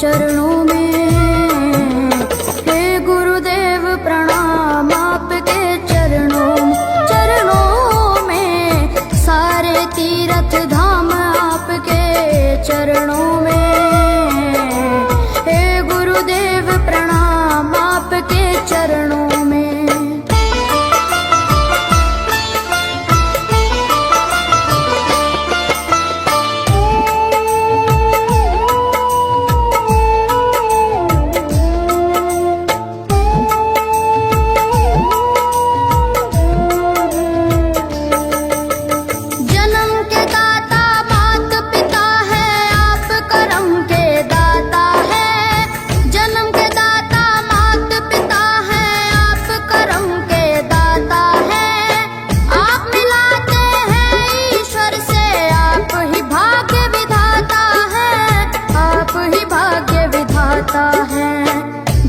चरणों में। हे गुरुदेव प्रणाम आपके चरणों में, सारे तीर्थ धाम आपके चरणों में। हे गुरुदेव प्रणाम आपके चरणों में।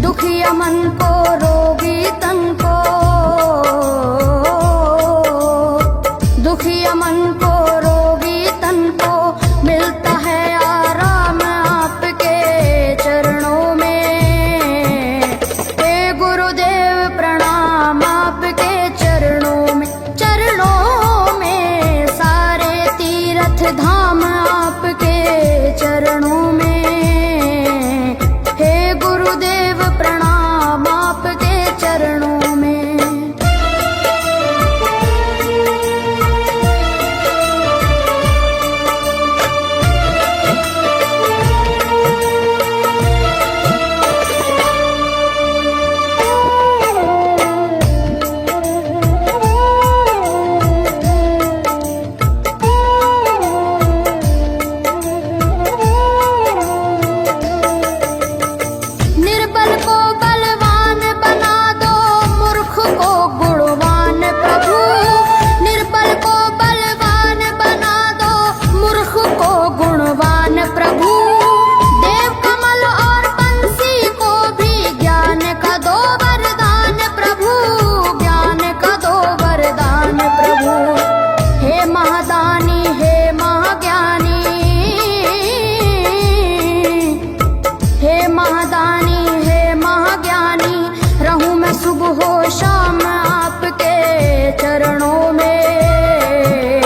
दुखिया मन को, रोगी तन को, दुखिया मन को, रोगी तन को मिलता है आराम आपके चरणों में। हे गुरुदेव प्रणाम आपके चरणों में, सारे तीर्थ धाम आपके चरणों में। गुरुदेव प्रणाम आपके चरणों में। शाम आपके चरणों में।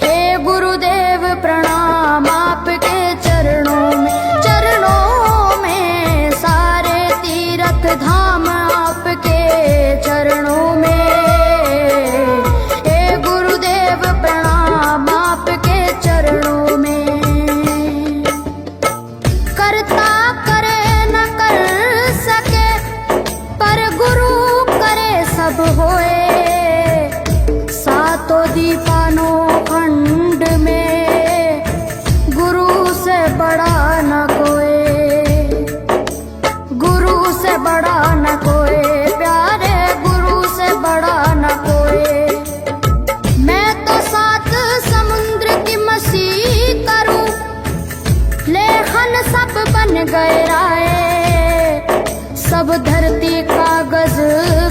हे गुरुदेव प्रणाम आपके चरणों में, सारे तीर्थ धाम आपके चरणों में। हे गुरुदेव प्रणाम आपके चरणों में। करता करे न कर सके, पर गुरु सब होए। सातों दीपानों खंड में गुरु से बड़ा न कोई, गुरु से बड़ा न कोई, प्यारे गुरु से बड़ा न कोई। मैं तो 7 समुद्र की मसी करूं, लेखन सब बन गए राय। सब धरती कागज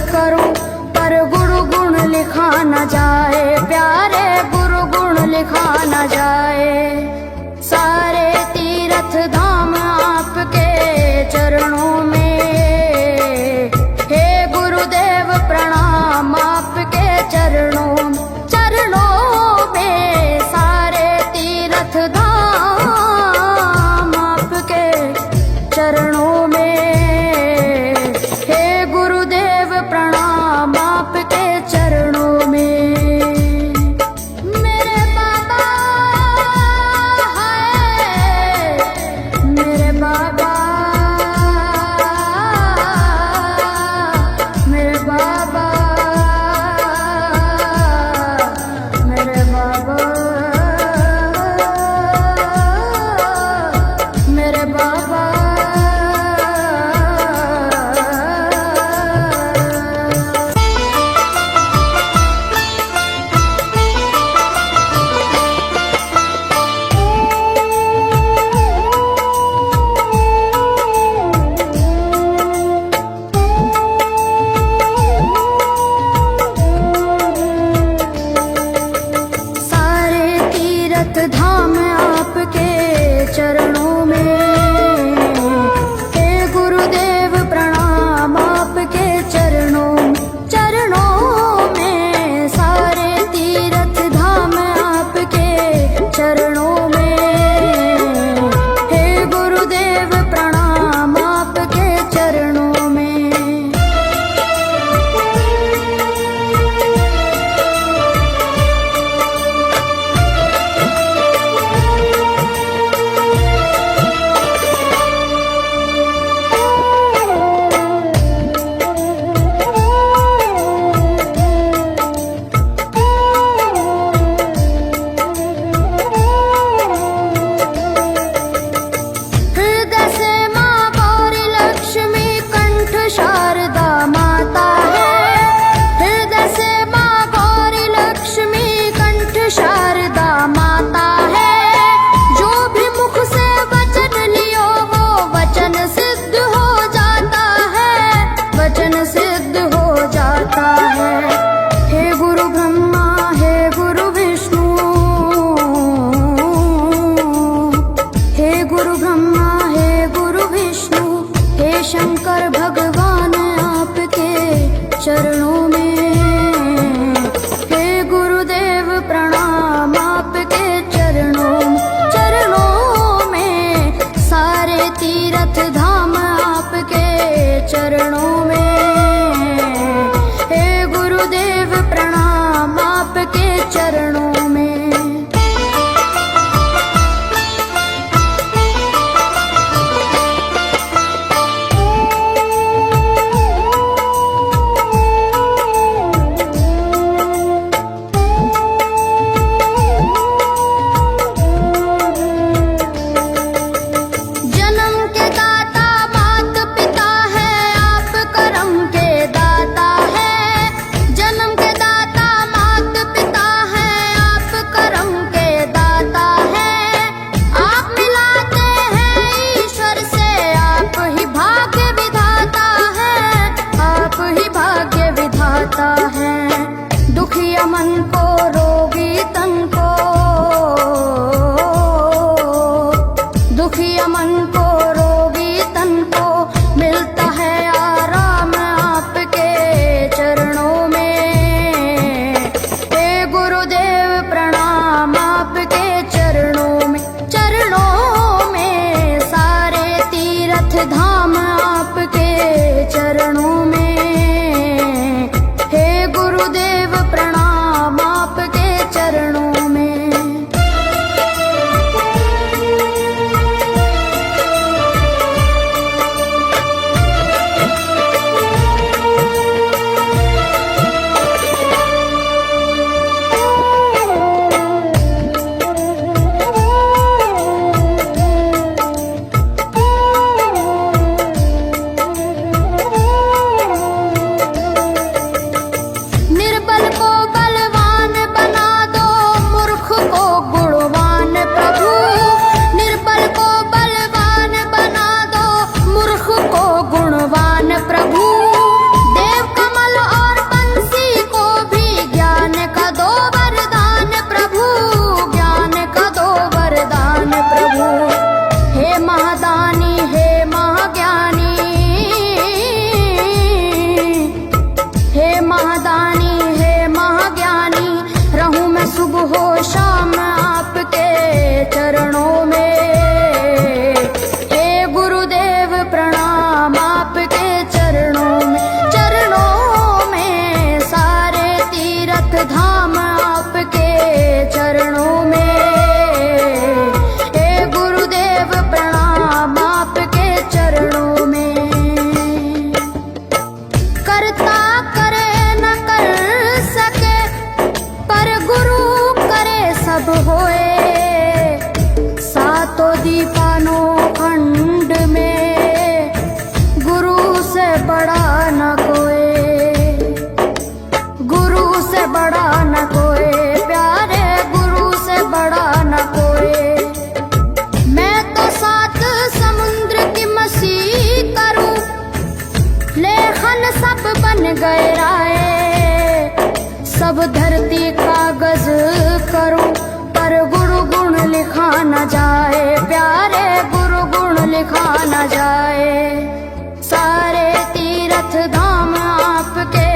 करूं, पर गुरु गुण लिखा न जाए, प्यारे गुरु गुण लिखा न जाए। सारे तीर्थ धाम आपके चरणों में। हे गुरुदेव प्रणाम आपके चरणों में, सारे तीर्थ धाम आपके चरणों में। प्रणाम आपके चरणों में। मेरे बाबा शंकर भगवान आपके चरणों में, हे गुरुदेव प्रणाम आपके चरणों में, सारे तीर्थ धाम आपके चरणों में, हे गुरुदेव प्रणाम आपके चरणों में। दुखिया मन को रोगी तन को, दुखिया मन को रोगी तन को मिलता है आराम आपके चरणों में, हे गुरुदेव प्रणाम आपके चरणों में, सारे तीर्थ धाम आपके चरणों में, गुरुदेव प्रणाम आपके चरणों में। सुबह हो शाम आपके चरणों में, हे गुरुदेव प्रणाम आपके चरणों में, सारे तीर्थ धाम आपके चरणों में, हे गुरुदेव प्रणाम आपके चरणों में। करता करे न कर सके पर गुरु सब होए, सातों दीपानों खंड में गुरु से बड़ा न कोई, गुरु से बड़ा न कोई, प्यारे गुरु से बड़ा न कोई। मैं तो 7 समुद्र की मसी करूं, लेखन सब बन गए राय, सब धरती कागज करूं पर गुरु गुण लिखा न जाए, प्यारे गुरु गुण लिखा न जाए, सारे तीर्थ धाम आपके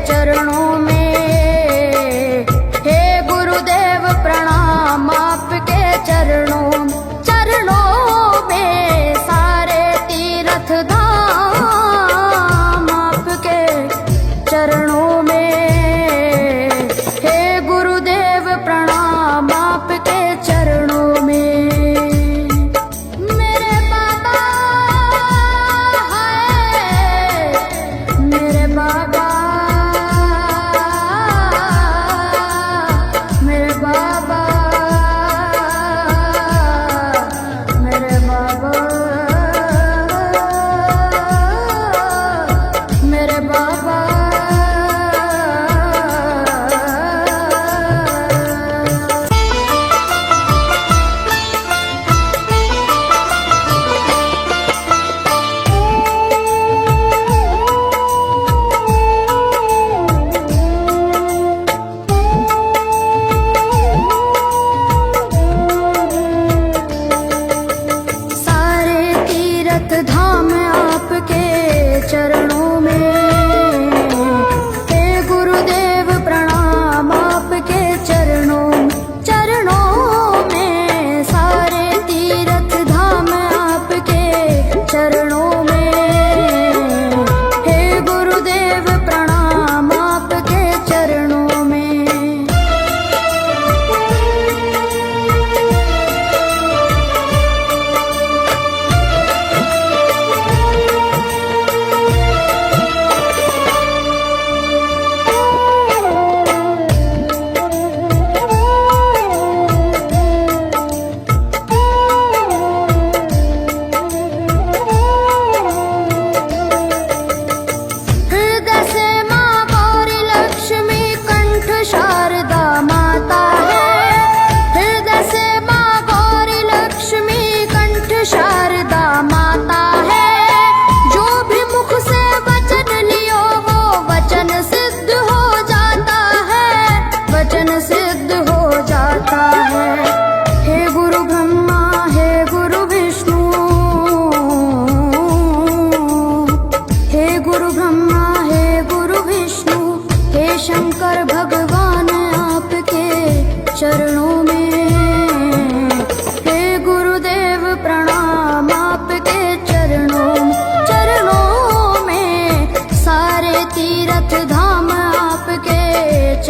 चरणों में, हे गुरुदेव प्रणाम आपके चरणों में, सारे तीर्थ धाम आपके चरणों में, प्रणाम आपके चरणों में। मेरे बाबा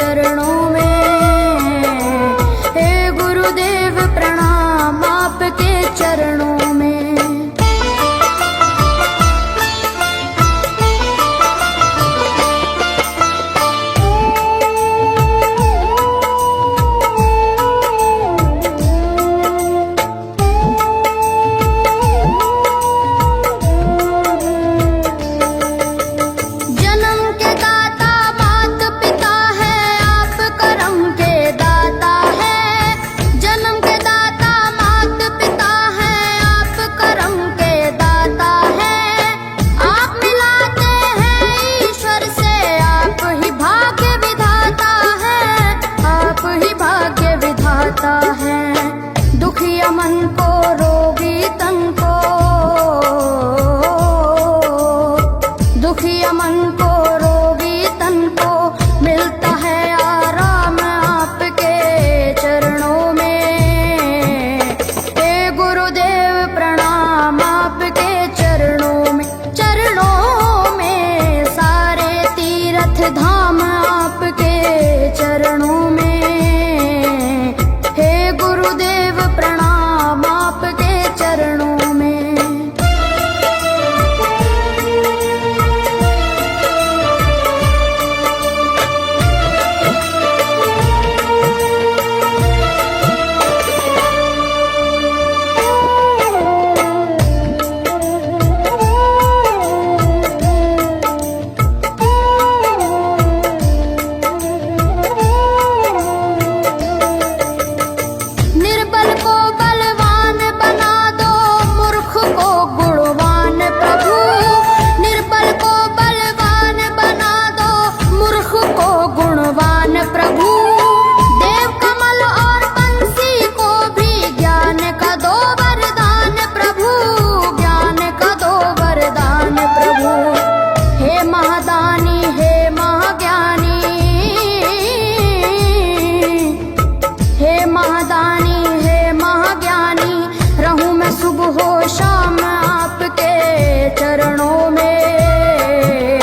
चरणों में। हे गुरुदेव प्रणाम आपके चरणों में। दुखिया मन को रोगी तन को, दुखिया मन को रोगी तन को मिलता है आराम आपके चरणों में। हे गुरुदेव प्रणाम आपके चरणों में। चरणों में सारे तीर्थ धाम आपके चरणों में। प्रणाम आपके चरणों में। निर्बल को बलवान बना दो, मूर्ख को गुणवान प्रभु। निर्बल को बलवान बना दो, मूर्ख को गुणवान प्रभु। देव कमल और बंसी को भी ज्ञान का दो वरदान प्रभु, ज्ञान का दो वरदान प्रभु। हे महादानी हे महाज्ञानी, हे महादानी रहूं मैं सुबह हो शाम आपके चरणों में।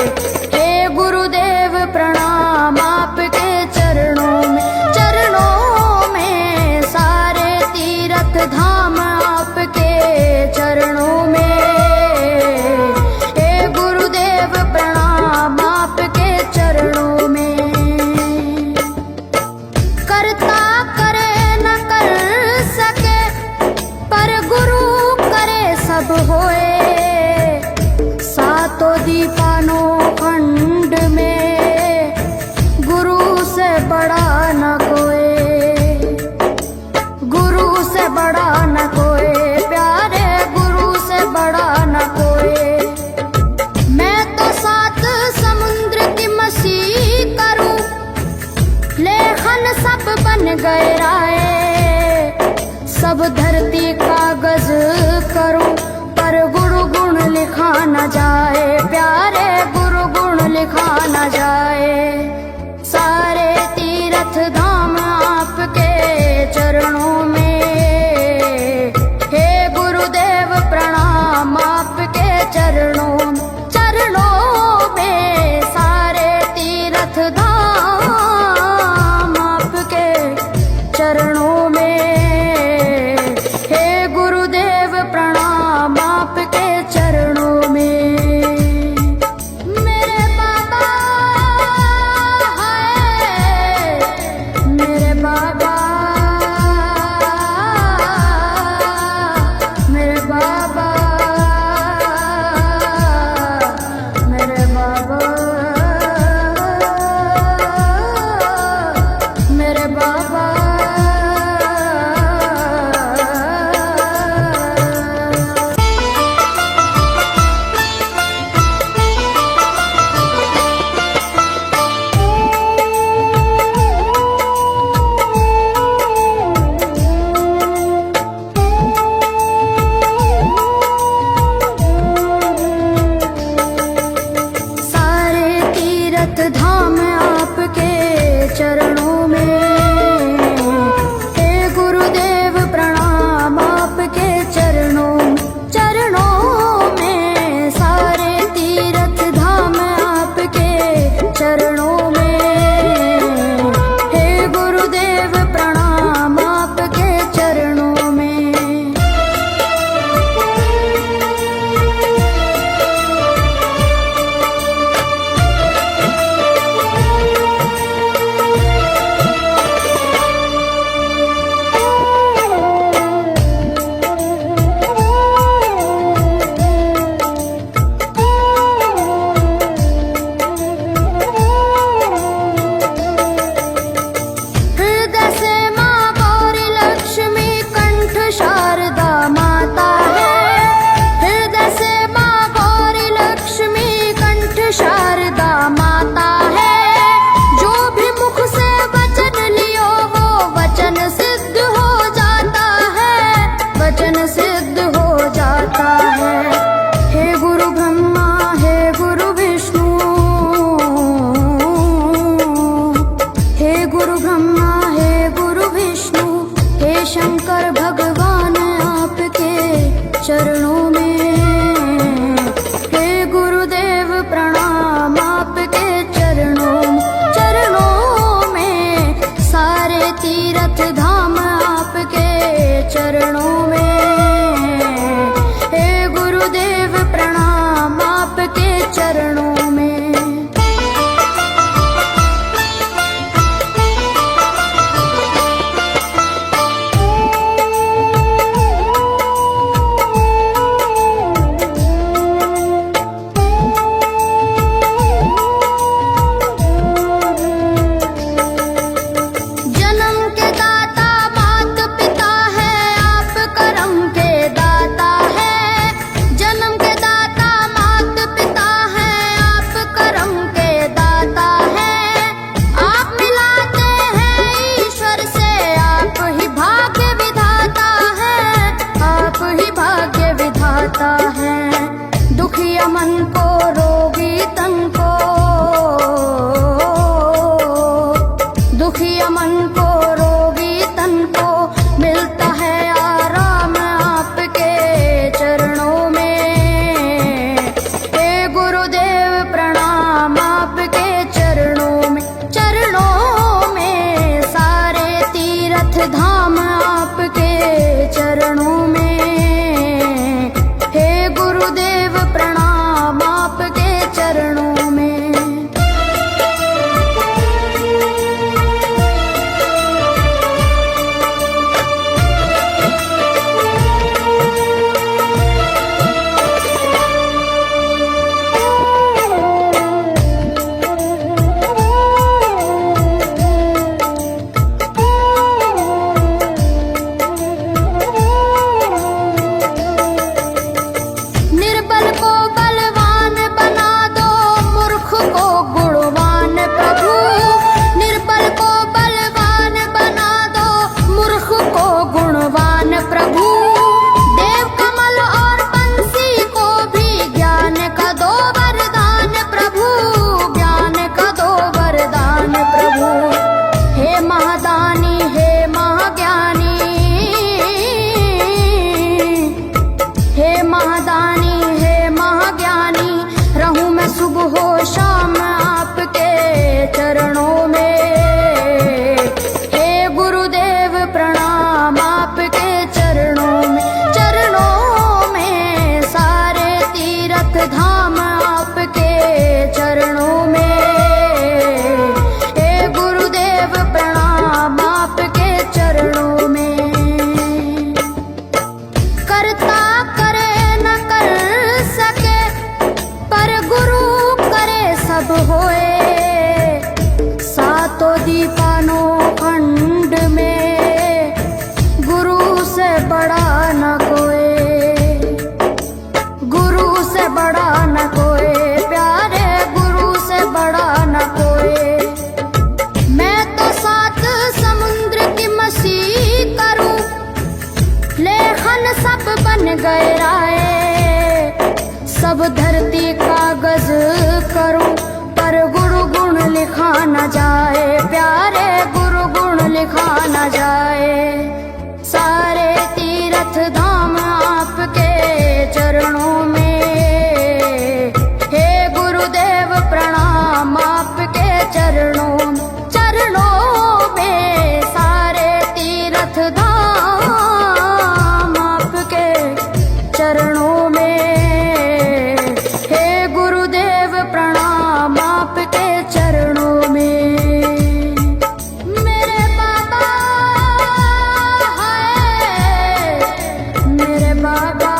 हे गुरुदेव प्रणाम आपके चरणों में। चरणों में सारे तीर्थ धाम आपके चरणों में। हे गुरुदेव प्रणाम आपके चरणों में। करता करे न कर सके पर गुरु करे सब होए। सातों दीपानों खंड में गुरु से बड़ा न कोई, गुरु से बड़ा न कोई प्यारे, गुरु से बड़ा न कोई। मैं तो सात समुद्र की मछली करूं, लेखन सब बन गए राय। सब धरती कागज करूं पर गुरु गुण लिखा न जाए प्यारे, गुरु गुण लिखा न जाए। सारे तीर्थ धाम आपके चरणों में। हे गुरुदेव प्रणाम आपके चरणों में। चरणों में सारे तीर्थ धाम आपके चरणों में। प्रणाम आपके चरणों में। मेरे बाबा है, मेरे बाबा दुखिया मन को रोगी तन को, दुखिया मन को रोगी तन को मिलता है आराम आपके चरणों में। हे गुरुदेव प्रणाम आपके चरणों में, चरणों में सारे तीर्थ धाम आपके चरणों में। हे गुरुदेव प्रणाम आपके चरणों में। निर्बल को बलवान बना दो, मूर्ख को गुणवान प्रभु। निर्बल को बलवान बना दो, मूर्ख को गुणवान प्रभु। देव कमल और बंसी को भी ज्ञान का दो वरदान प्रभु, ज्ञान का दो वरदान प्रभु। हे महादानी हे महाज्ञानी, हे महादानी हे महाज्ञानी, रहूं मैं सुबह हो शाम आपके चरणों में। हे गुरुदेव प्रणाम आपके चरणों में, चरणों में सारे तीर्थ धाम आपके चरणों में। हे गुरुदेव प्रणाम आपके चरणों में। करता करे न कर सके, पर गुरु करे सब होए। सातों दीपानों खंड में गुरु से बड़ा न कोई, गुरु से बड़ा न कोई प्यारे, गुरु से बड़ा न कोई। मैं तो सात समुद्र की मछली करूं, लेखन सब बन गए राय। सब धरती कागज करूं, पर गुरु गुण लिखा न जाए प्यारे, गुरु गुण लिखा न जाए। सारे तीर्थ धाम आपके चरणों में। हे गुरुदेव प्रणाम आपके चरणों में, चरणों में सारे तीर्थ धाम आपके चरणों में। हे गुरुदेव प्रणाम आपके चरणों में। मेरे बाबा है, मेरे बाबा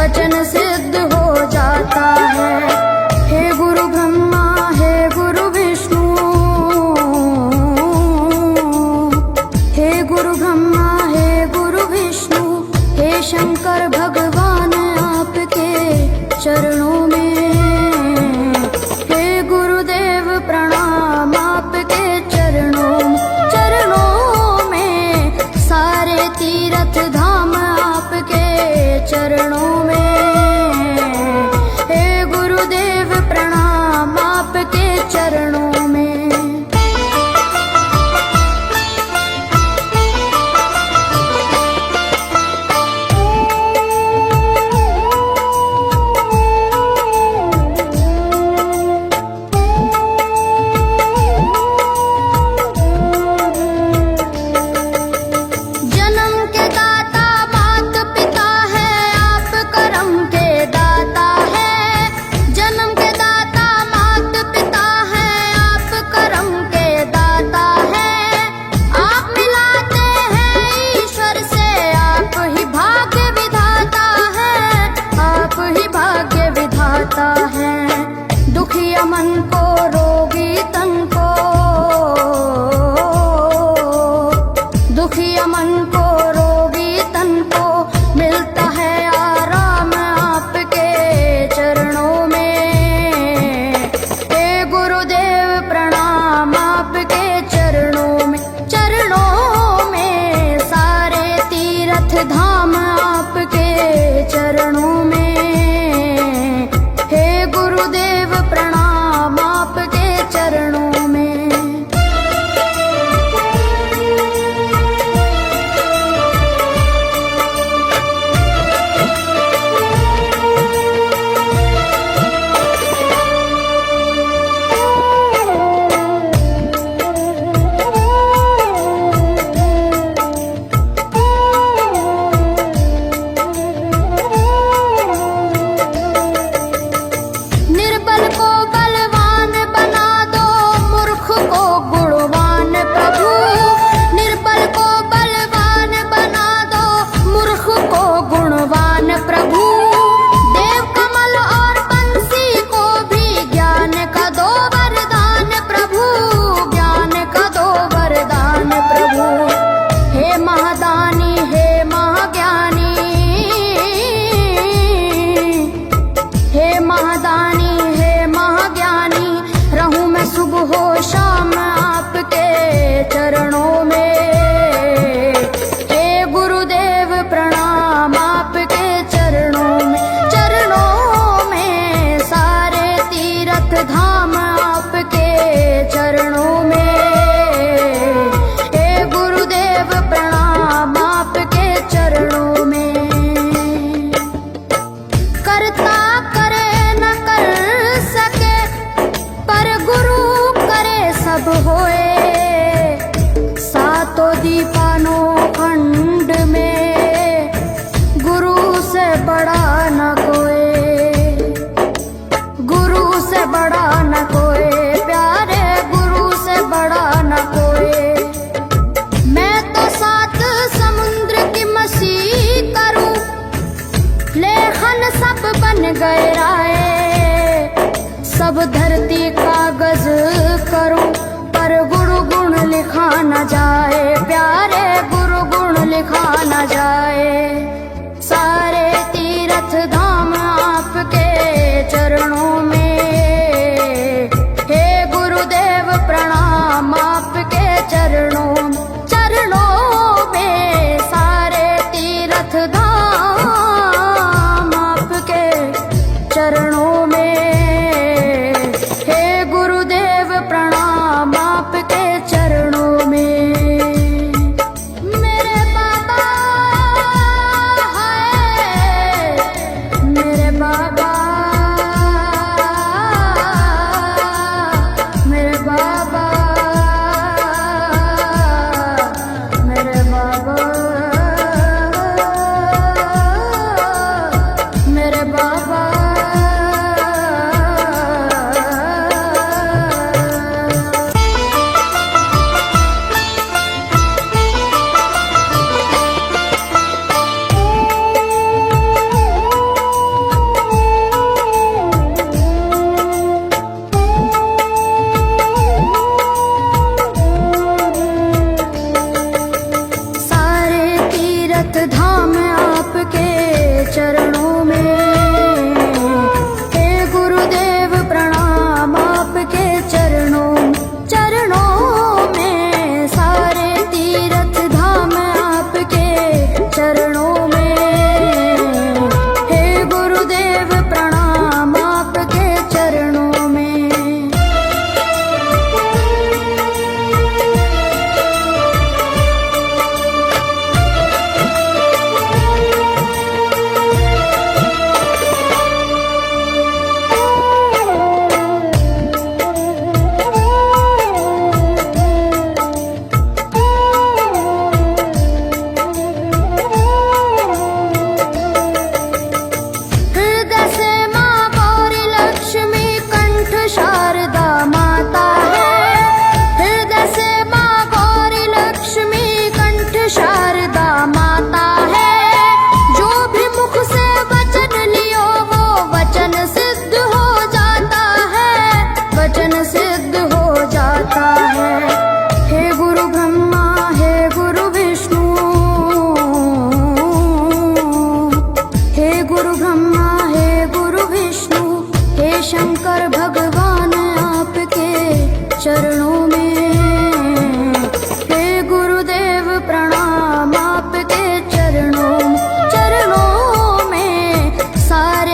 वचन सिद्ध हो जाता है। हे गुरु ब्रह्मा हे गुरु विष्णु, हे गुरु ब्रह्मा हे गुरु विष्णु, हे शंकर भगवान आपके चरणों में, हे गुरुदेव प्रणाम आपके चरणों में, सारे तीर्थ धाम आपके चरणों में, हे गुरुदेव प्रणाम आपके चरणों में। दुखिया मन को रोगी तन को, दुखिया मन को रोगी तन को मिलता है आराम आपके चरणों में, हे गुरुदेव प्रणाम आपके चरणों में, सारे तीर्थ धाम आपके चरणों में, गुरुदेव प्रणाम आपके चरणों में। निर्बल को बलवान बना दो, मूर्ख को गुणवान प्रभु, निर्बल को बलवान बना दो, मूर्ख को गुणवान प्रभु, देव कमल और बंसी को भी ज्ञान का दो वरदान प्रभु, ज्ञान का दो वरदान प्रभु, हे महादानी हे महाज्ञानी, हे महादानी रहूं मैं सुबह हो शाम आपके चरणों में, हे गुरुदेव प्रणाम आपके चरणों में, सारे तीर्थ धाम आपके चरणों में, हे गुरुदेव प्रणाम आपके चरणों में। करता करे न कर सके पर गुरु करे सब होए, सातों दीपानों खंड में गुरु से बड़ा न कोई, गुरु से बड़ा न कोई, प्यारे गुरु से बड़ा न कोई। मैं तो सात समुद्र की मछली करूं, लेखन सब बन गए राय, सब धरती कागज करूं, पर गुरु गुण लिखा न जाए, प्यारे गुरु गुण लिखा न जाए, सारे तीर्थ धाम आपके चरणों में, हे गुरुदेव प्रणाम आपके चरणों में, सारे तीर्थ धाम आपके चरणों में, हे गुरुदेव प्रणाम आपके चरणों में। मेरे बाबा है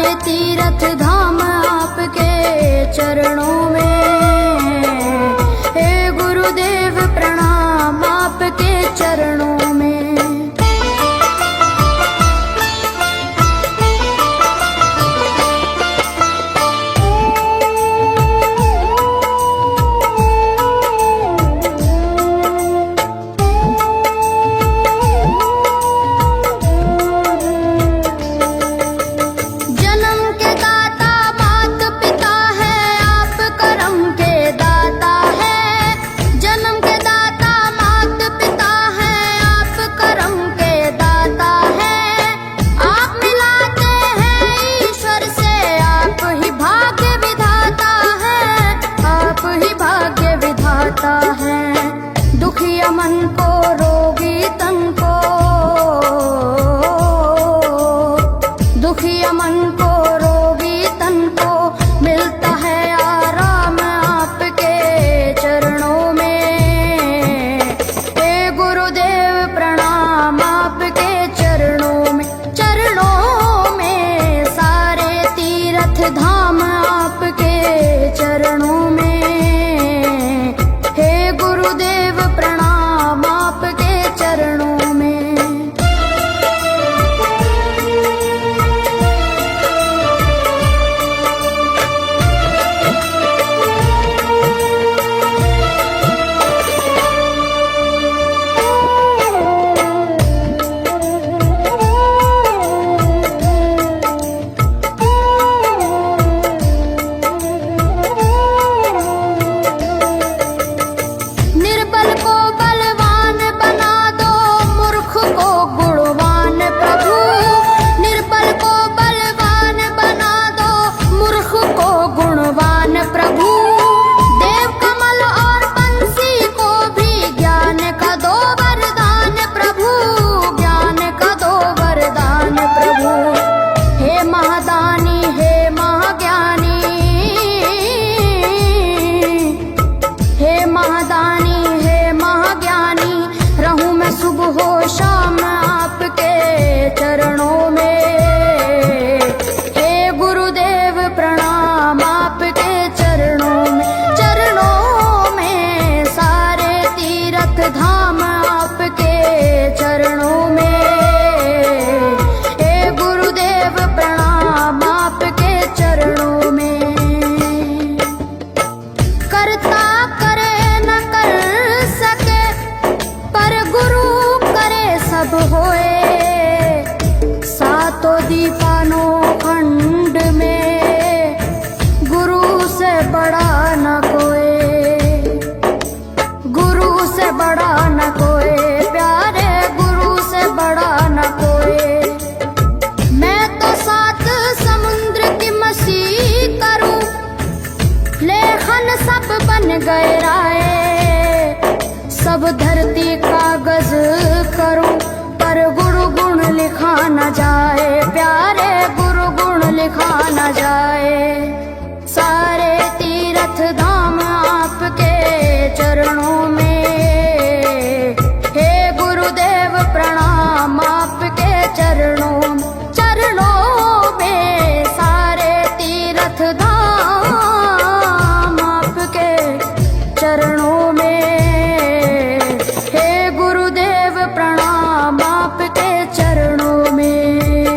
सारे तीर्थ धाम आपके चरणों में। हे गुरुदेव प्रणाम आपके चरणों में। दुखिया मन को रोगी तन को, दुखिया मन को रोगी तन को मिलता है आराम आपके चरणों में। हे गुरुदेव प्रणाम आपके चरणों में। चरणों में सारे तीर्थ धाम आपके चरणों में। गुरुदेव प्रणाम आपके चरणों में। शाम आपके चरणों में। हे गुरुदेव प्रणाम आपके चरणों में। चरणों में सारे तीर्थ धाम आपके चरणों में। हे गुरुदेव प्रणाम आपके चरणों में। करता करे न कर सके पर गुरु सब होए। सातों दीपानों खंड में गुरु से बड़ा न कोई। गुरु से बड़ा न कोई प्यारे, गुरु से बड़ा न कोई। मैं तो सात समुद्र की मछली करूं, लेखन सब बन गए राय। सब धरती कागज करूं पर गुरु गुण लिखा न जाए प्यारे, गुरु गुण लिखा न जाए। सारे तीर्थ धाम आपके चरणों में। हे गुरुदेव प्रणाम आपके चरणों में। चरणों में सारे तीर्थ धाम आपके चरणों में। गुरुदेव प्रणाम आपके चरणों में।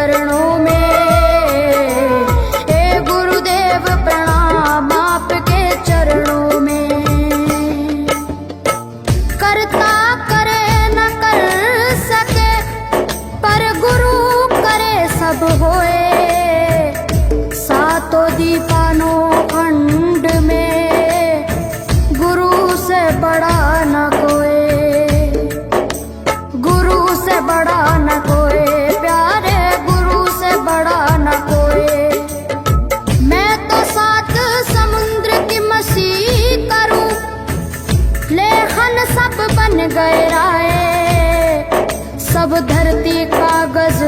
चरणों में। हे गुरुदेव प्रणाम आपके चरणों में। करता करे न कर सके पर गुरु करे सब होए। सातों दीपानों खंड में गुरु से बड़ा न कोई, गुरु से बड़ा न कोई, प्यारे गुरु से बड़ा न कोई। मैं तो सात समुद्र की मछली करूं, लेखन सब बन गए राय। सब धरती कागज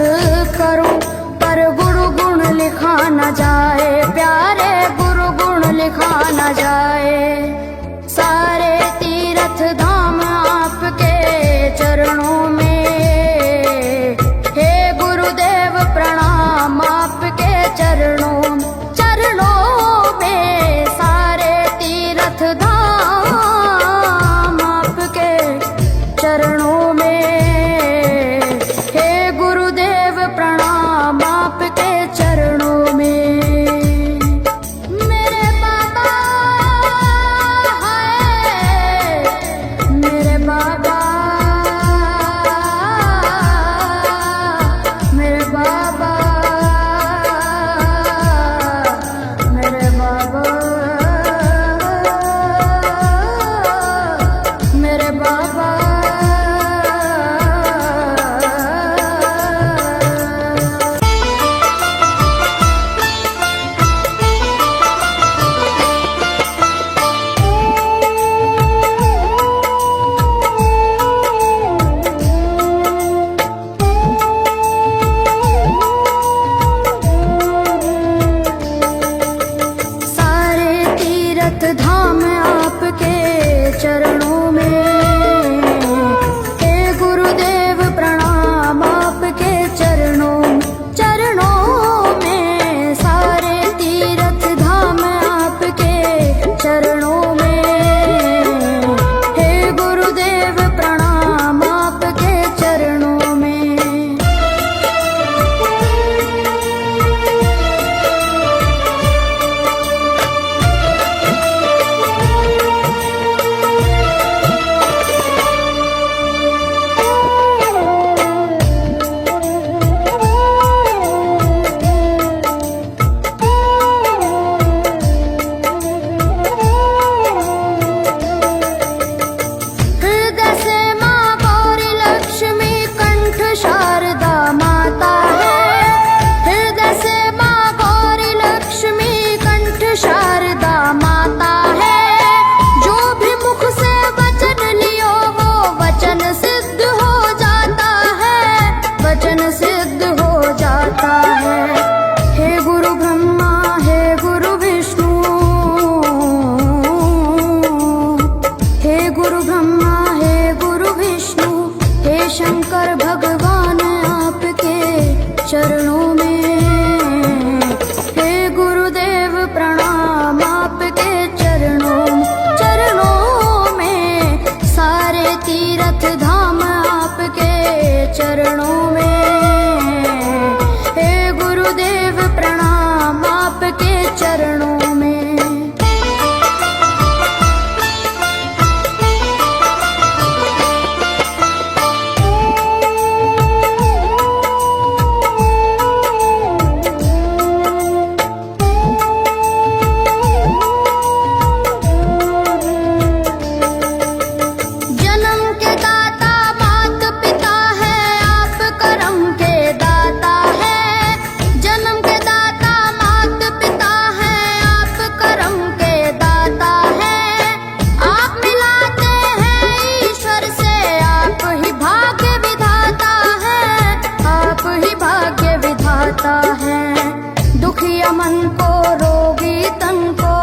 करूं पर गुरु गुण लिखा न जाए, प्यारे गुरु गुण लिखा न जाए। सारे तीर्थ धाम आपके चरणों में। हे गुरुदेव प्रणाम आपके चरणों में। सारे तीर्थ धाम आपके चरणों में। हे गुरुदेव प्रणाम आपके चरणों में। मेरे बाबा हाय, मेरे बाबा, मेरे बाबा, मेरे बाबा, मेरे बाबा। सारे तीर्थ धाम आपके चरणों में। हे गुरुदेव प्रणाम आपके चरणों में। सारे तीर्थ धाम आपके चरणों में। हे गुरुदेव प्रणाम आपके चरणों में। हृदय से माँ गौरी लक्ष्मी कंठ शारदा माता है। हृदय से माँ गौरी लक्ष्मी कंठ शारदा माता है। जो भी मुख से वचन लियो वो वचन सिद्ध हो जाता है, वचन सिद्ध हो जाता है। हे गुरु ब्रह्मा हे गुरु विष्णु, हे गुरु ब्रह्मा हे गुरु विष्णु। हे शंकर भगवान आपके चरणों में। हे गुरुदेव प्रणाम आपके चरणों में। सारे तीर्थ धाम आपके चरणों में। हे गुरुदेव प्रणाम आपके चरणों में। जन्म के दाता मात पिता है, आप करम के दाता है। जन्म के दाता मात पिता है, आप करम के दाता है। आप मिलाते हैं ईश्वर से, आप ही भाग्य विधाता है, आप ही भाग्य विधाता है। दुखिया मन को रोगी तन को,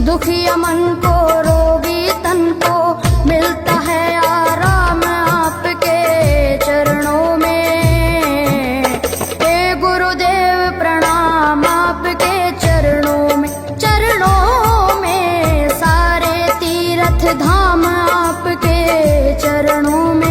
दुखिया मन को रोगी तन को मिलता है आराम आपके चरणों में। हे गुरुदेव प्रणाम आपके चरणों में। सारे तीर्थ धाम आपके चरणों में।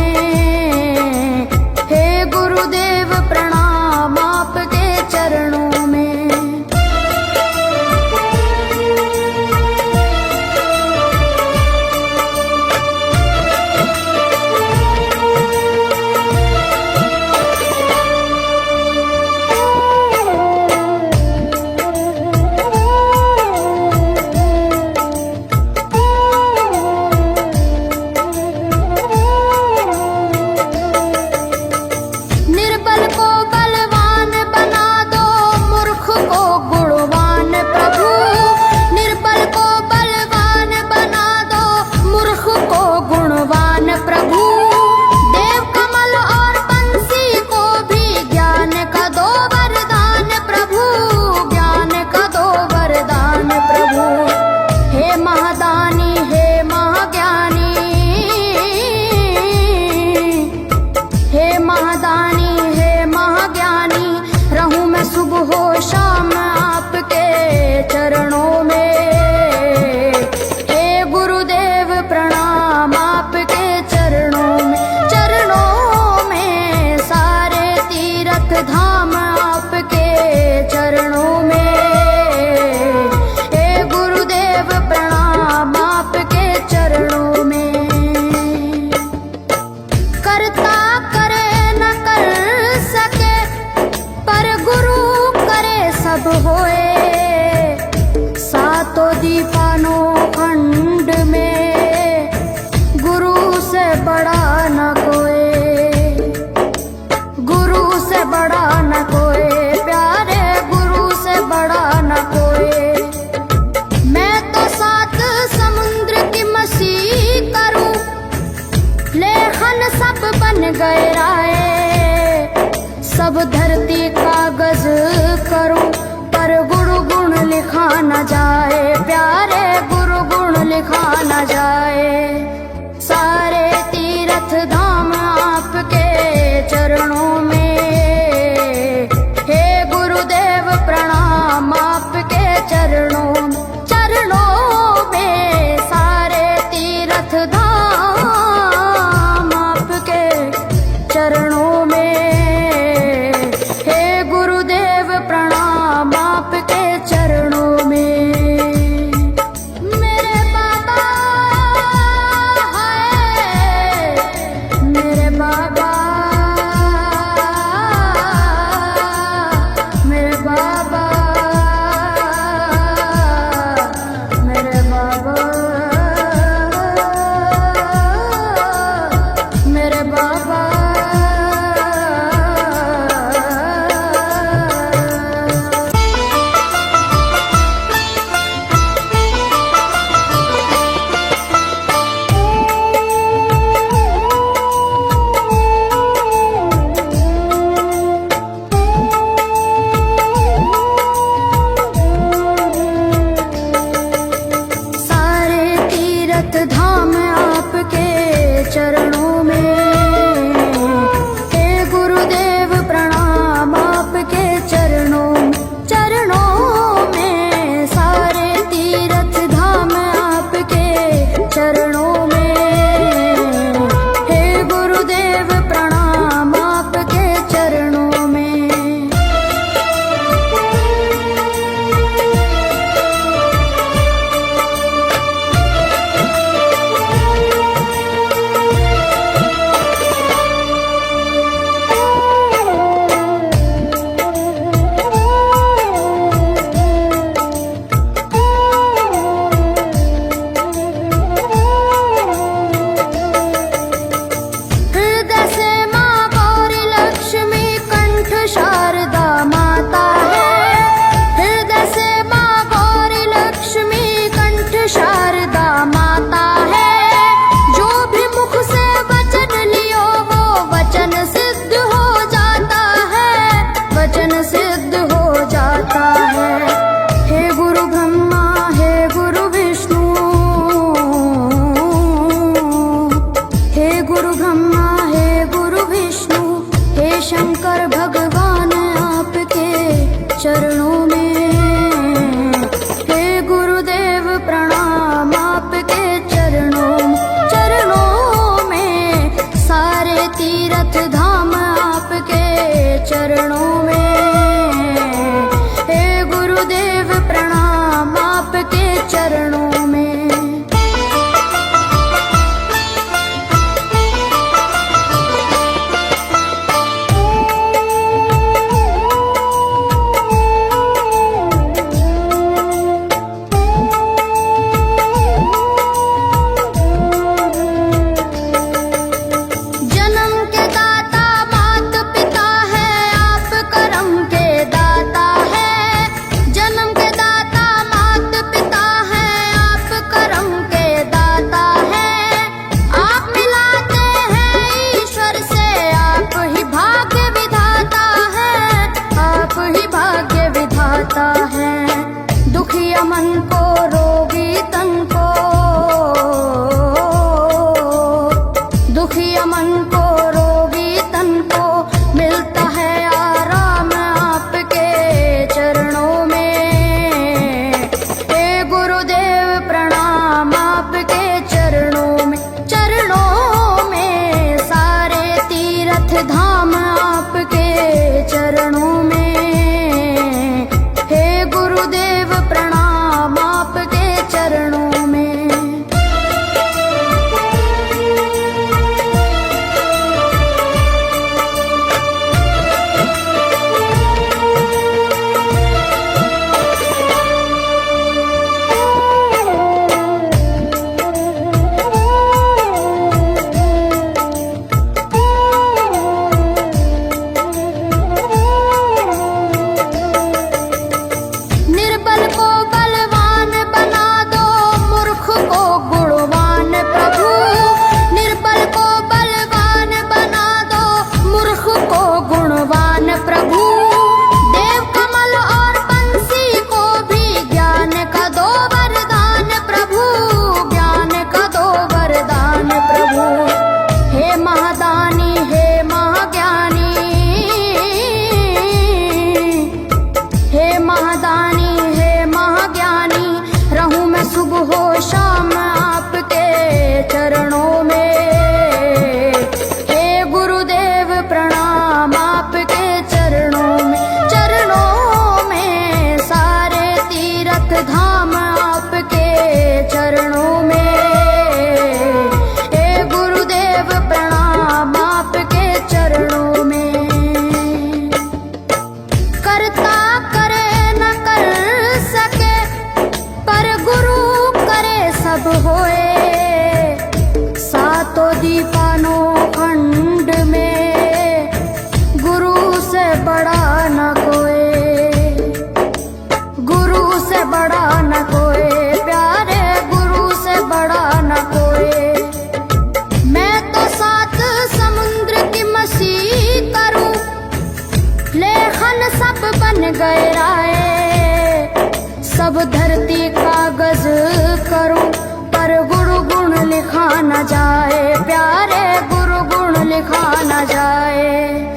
महादानी, हे महाज्ञानी, रहूं मैं सुबह हो शाम आपके चरणों में। हे गुरुदेव प्रणाम आपके चरणों में, चरणों में सारे तीर्थ धाम आपके चरणों में। हे गुरुदेव प्रणाम आपके चरणों में। करता करे न कर सके पर गुरु करे सब होए। सातों दीपानों खंड में गुरु से बड़ा न कोई, गुरु से बड़ा न कोई, प्यारे गुरु से बड़ा न कोई। मैं तो सात समुद्र की मसी करूं, लेखन सब बन गए राय। सब धरती कागज करूं पर गुरु गुण लिखा न जाए, प्यारे गुरु गुण लिखा न जाए। सारे तीर्थ धाम आपके चरणों में। हे गुरुदेव प्रणाम आपके चरणों में, चरणों में सारे तीर्थ धाम आपके चरणों में। हे गुरुदेव प्रणाम आपके चरणों में। मेरे बाबा को गुणवान प्रभु, देव कमल और बंसी को भी ज्ञान का दो वरदान प्रभु, ज्ञान का दो वरदान प्रभु। हे महादानी हे महाज्ञानी, हे महादानी हे महाज्ञानी, रहूं मैं सुबह हो शाम आपके चरणों में। हे गुरुदेव प्रणाम आपके चरणों में, चरणों में सारे तीर्थ धाम आपके चरणों में। हे गुरुदेव प्रणाम आपके चरणों में। करता करे न कर सके पर गुरु करे सब होए, सातों दीपानों खंड में गुरु से बड़ा न कोई, गुरु से बड़ा न कोई, प्यारे गुरु से बड़ा न कोई। मैं तो सात समुद्र की मसी करूं, लेखन सब बन गए राय, सब धरती कागज करूं, पर गुरु गुण लिखा न जाए, प्यारे गुरु गुण लिखा न जाए।